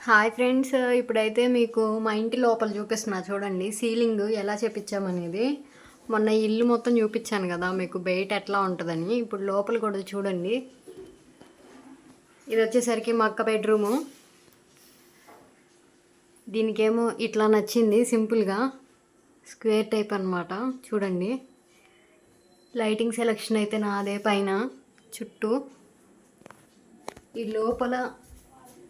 Hi friends, ఇప్పుడైతే మీకు మా ఇంటి లోపల చూపిస్తున్నా చూడండి. సీలింగ్ ఎలా చేపించామనేది. మొన్న ఇల్లు మొత్తం చూపించాను కదా మీకు, బయట ఎట్లా ఉంటుందని. ఇప్పుడు లోపల కూడా చూడండి. ఇది వచ్చేసరికి మా అక్క బెడ్రూము. దీనికేమో ఇట్లా నచ్చింది, సింపుల్గా స్క్వేర్ టైప్ అన్నమాట. చూడండి, లైటింగ్ సెలెక్షన్ అయితే నాదే. పైన చుట్టూ ఈ లోపల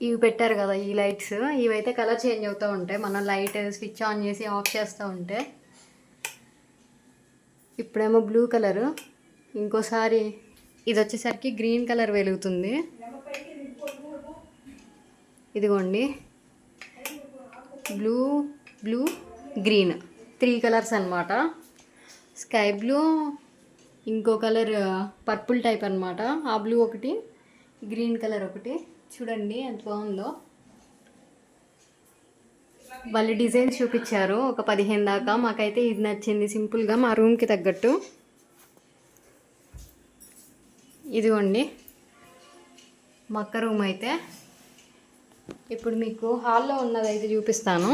ఇవి పెట్టారు కదా, ఈ లైట్స్. ఇవైతే కలర్ చేంజ్ అవుతూ ఉంటాయి మనం లైట్ స్విచ్ ఆన్ చేసి ఆఫ్ చేస్తూ ఉంటే. ఇప్పుడేమో బ్లూ కలరు, ఇంకోసారి ఇది వచ్చేసరికి గ్రీన్ కలర్ వెలుగుతుంది. ఇదిగోండి, బ్లూ బ్లూ గ్రీన్ 3 కలర్స్ అన్నమాట. స్కై బ్లూ, ఇంకో కలర్ పర్పుల్ టైప్ అన్నమాట. ఆ బ్లూ ఒకటి, గ్రీన్ కలర్ ఒకటి. చూడండి ఎంత బాగుందో. వాళ్ళు డిజైన్స్ చూపించారు ఒక 15 దాకా. మాకైతే ఇది నచ్చింది, సింపుల్గా మా రూమ్కి తగ్గట్టు. ఇదిగోండి మా అక్క రూమ్ అయితే. ఇప్పుడు మీకు హాల్లో ఉన్నది అయితే చూపిస్తాను.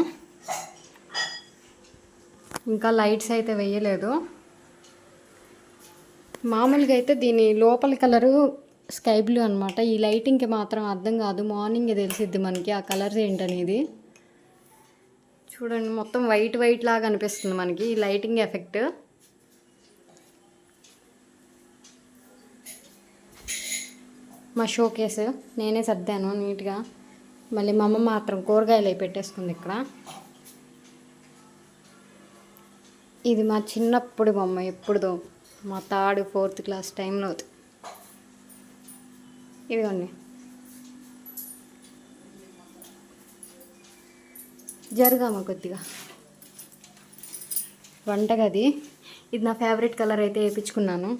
ఇంకా లైట్స్ అయితే వేయలేదు. మామూలుగా అయితే దీని లోపల కలరు స్కై బ్లూ అనమాట. ఈ లైటింగ్కి మాత్రం అర్థం కాదు, మార్నింగే తెలిసిద్ది మనకి ఆ కలర్స్ ఏంటనేది. చూడండి, మొత్తం వైట్ వైట్ లాగా అనిపిస్తుంది మనకి ఈ లైటింగ్ ఎఫెక్ట్. మా షో కేసు నేనే సర్దాను నీట్గా. మళ్ళీ మా అమ్మ మాత్రం కూరగాయలు అవి పెట్టేసుకుంది ఇక్కడ. ఇది మా చిన్నప్పుడు బొమ్మ, ఎప్పుడుదో మా 3rd 4th క్లాస్ టైంలో. ఇదిగోండి, జరగామా కొద్దిగా. వంటగది ఇది నా ఫేవరెట్ కలర్ అయితే వేయించుకున్నాను,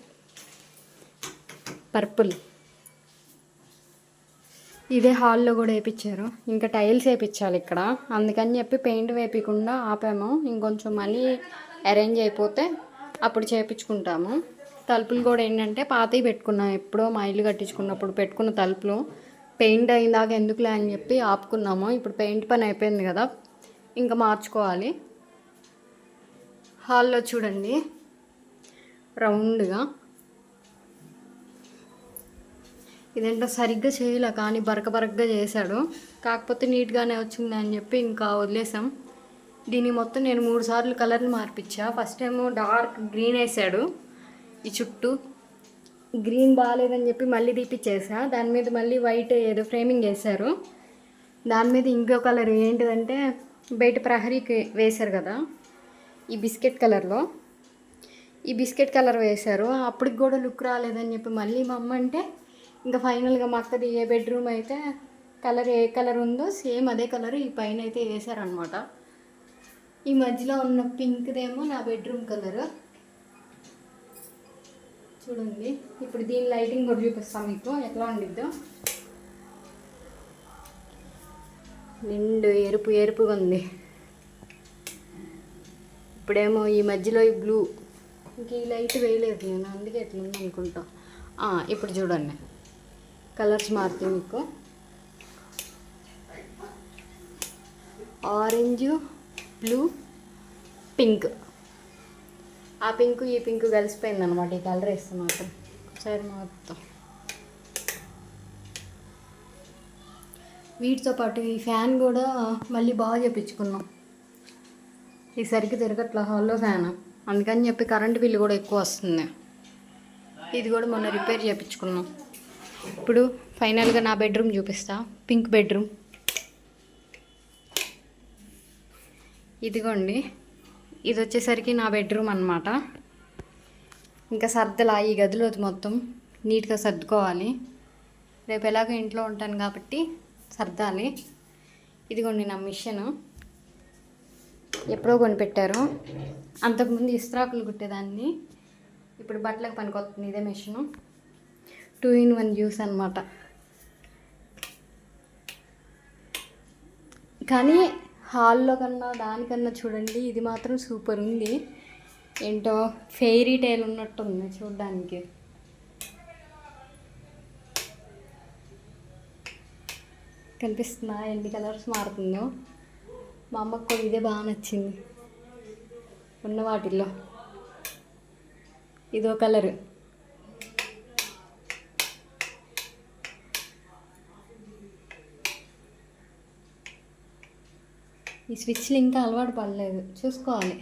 పర్పుల్. ఇదే హాల్లో కూడా వేయించారు. ఇంకా టైల్స్ వేయించాలి ఇక్కడ, అందుకని చెప్పి పెయింట్ వేయకుండా ఆపాము. ఇంకొంచెం మళ్ళీ అరేంజ్ అయిపోతే అప్పుడు చేయించుకుంటాము. తలుపులు కూడా ఏంటంటే పాతవి పెట్టుకున్నాం, ఎప్పుడో మా ఇల్లు కట్టించుకున్నప్పుడు పెట్టుకున్న తలుపులు. పెయింట్ అయిందాక ఎందుకులే అని చెప్పి ఆపుకున్నాము. ఇప్పుడు పెయింట్ పని అయిపోయింది కదా, ఇంకా మార్చుకోవాలి. హాల్లో చూడండి రౌండ్గా. ఇదేంటో సరిగ్గా చేయలే, కానీ బరకగా చేశాడు. కాకపోతే నీట్గానే వచ్చింది అని చెప్పి ఇంకా వదిలేసాం. దీన్ని మొత్తం నేను 3 సార్లు కలర్లు మార్పించా. ఫస్ట్ ఏమో డార్క్ గ్రీన్ వేసాడు, ఈ చుట్టూ గ్రీన్ బాగాలేదని చెప్పి మళ్ళీ తీపిచ్చేసా. దాని మీద మళ్ళీ వైట్ ఏదో ఫ్రేమింగ్ వేశారు. దాని మీద ఇంకో కలర్ ఏంటిదంటే బయట ప్రహరీకి వేశారు కదా, ఈ బిస్కెట్ కలర్లో. ఈ బిస్కెట్ కలర్ వేశారు. అప్పటికి కూడా లుక్ రాలేదని చెప్పి మళ్ళీ మా అమ్మ అంటే ఇంకా ఫైనల్గా మా అక్కది ఏ బెడ్రూమ్ అయితే కలర్ ఏ కలర్ ఉందో సేమ్ అదే కలర్ ఈ పైన అయితే వేశారనమాట. ఈ మధ్యలో ఉన్న పింక్దేమో నా బెడ్రూమ్ కలర్. చూడండి, ఇప్పుడు దీని లైటింగ్ కూడా చూపిస్తాను మీకు ఎట్లా ఉండిద్దో. నిండు ఎరుపుగా ఉంది. ఇప్పుడేమో ఈ మధ్యలో ఈ బ్లూ, ఇంక ఈ లైట్ వేయలేదు నేను, అందుకే ఎట్లా ఉంది అనుకుంటా. ఇప్పుడు చూడండి కలర్స్ మారుతాయి మీకు. Orange, blue, pink. ఆ పింక్ ఈ పింక్ కలిసిపోయింది అనమాట. ఈ కలర్ వేస్తున్నాను ఒకసారి మొత్తం. వీటితో పాటు ఈ ఫ్యాన్ కూడా మళ్ళీ బాగా చేయించుకున్నాం. ఈ సరిగ్గా తిరగట్లా హాల్లో ఫ్యాన్, అందుకని చెప్పి కరెంట్ బిల్లు కూడా ఎక్కువ వస్తుంది. ఇది కూడా మొన్న రిపేర్ చేయించుకున్నాం. ఇప్పుడు ఫైనల్గా నా బెడ్రూమ్ చూపిస్తా, పింక్ బెడ్రూమ్. ఇదిగోండి, ఇది వచ్చేసరికి నా బెడ్రూమ్ అన్నమాట. ఇంకా సర్దలా ఈ గదిలో మొత్తం నీట్గా సర్దుకోవాలి. రేపు ఎలాగో ఇంట్లో ఉంటాను కాబట్టి సర్దాలి. ఇదిగోండి నా మిషన్, ఎప్పుడో కొనిపెట్టారు. అంతకుముందు ఇస్త్రాకులు కుట్టేదాన్ని, ఇప్పుడు బట్టలకు పనికొస్తుంది ఇదే మిషను. 2 in 1 యూస్ అనమాట. కానీ హాల్లో కన్నా దానికన్నా చూడండి ఇది మాత్రం సూపర్ ఉంది. ఏంటో ఫెయిరీ టైల్ ఉన్నట్టుంది చూడ్డానికి. కనిపిస్తుందా ఎన్ని కలర్స్ మారుతుందో. మా అమ్మకు కూడా ఇదే బాగా నచ్చింది ఉన్న వాటిల్లో. ఇదో కలరు, ఈ స్విచ్లు ఇంకా అలవాటు పడలేదు, చూసుకోవాలి.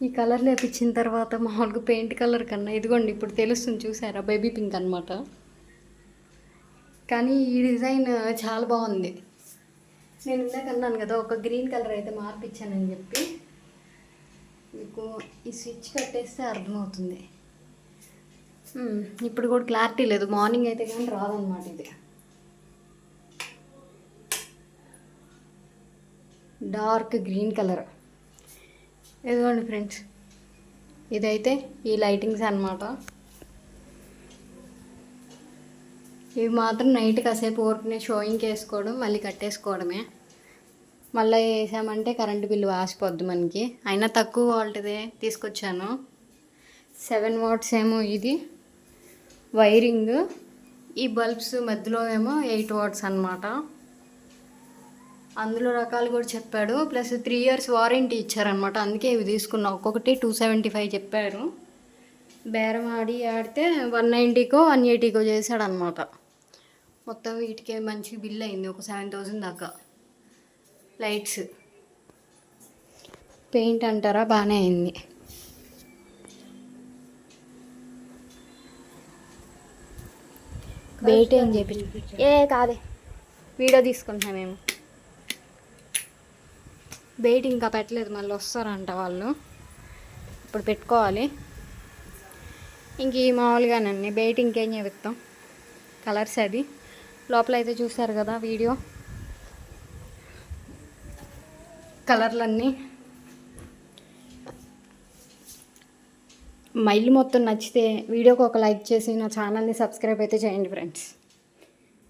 ఈ కలర్ లేపించిన తర్వాత మామూలుగా పెయింట్ కలర్ కన్నా ఇదిగోండి ఇప్పుడు తెలుస్తుంది చూసారా, బేబీ పింక్ అనమాట. కానీ ఈ డిజైన్ చాలా బాగుంది. నేను ఇందాక అన్నాను కదా ఒక గ్రీన్ కలర్ అయితే మార్పిచ్చానని చెప్పి, మీకు ఈ స్విచ్ కట్టేస్తే అర్థమవుతుంది. ఇప్పుడు కూడా క్లారిటీ లేదు, మార్నింగ్ అయితే కానీ రాదన్నమాట. ఇది డార్క్ గ్రీన్ కలర్. ఇదిగోండి ఫ్రెండ్స్, ఇదైతే ఈ లైటింగ్స్ అన్నమాట. ఇవి మాత్రం నైట్ కాసేపు ఊరికనే షోయింగ్కి వేసుకోవడం, మళ్ళీ కట్టేసుకోవడమే. మళ్ళీ వేసామంటే కరెంటు బిల్లు వాసిపోద్ది మనకి. అయినా తక్కువ వోల్ట్దే తీసుకొచ్చాను. 7 వాట్స్ ఏమో ఇది వైరింగ్. ఈ బల్బ్స్ మధ్యలో ఏమో 8 వాట్స్ అన్నమాట. అందులో రకాలు కూడా చెప్పాడు. ప్లస్ 3 years వారంటీ ఇచ్చారనమాట. అందుకే ఇవి తీసుకున్నా. ఒక్కొక్కటి 275 చెప్పారు. బేరం ఆడితే 190కో 180కో చేశాడనమాట. మొత్తం వీటికే మంచి బిల్ అయింది, ఒక 7000 దాకా. లైట్స్, పెయింట్ అంటారా బాగానే అయింది. బయట ఏం చెప్పి కాదే వీడియో తీసుకుంటున్నాం మేము. బయట ఇంకా పెట్టలేదు, మళ్ళీ వస్తారంట వాళ్ళు, ఇప్పుడు పెట్టుకోవాలి. ఇంక ఈ మామూలుగానండి బయట ఇంకేం చెప్తాం. కలర్స్ అది లోపల అయితే చూసారు కదా వీడియో, కలర్లన్నీ. మా ఇల్లు మొత్తం నచ్చితే వీడియోకి ఒక లైక్ చేసి నా ఛానల్ని సబ్స్క్రైబ్ అయితే చేయండి ఫ్రెండ్స్.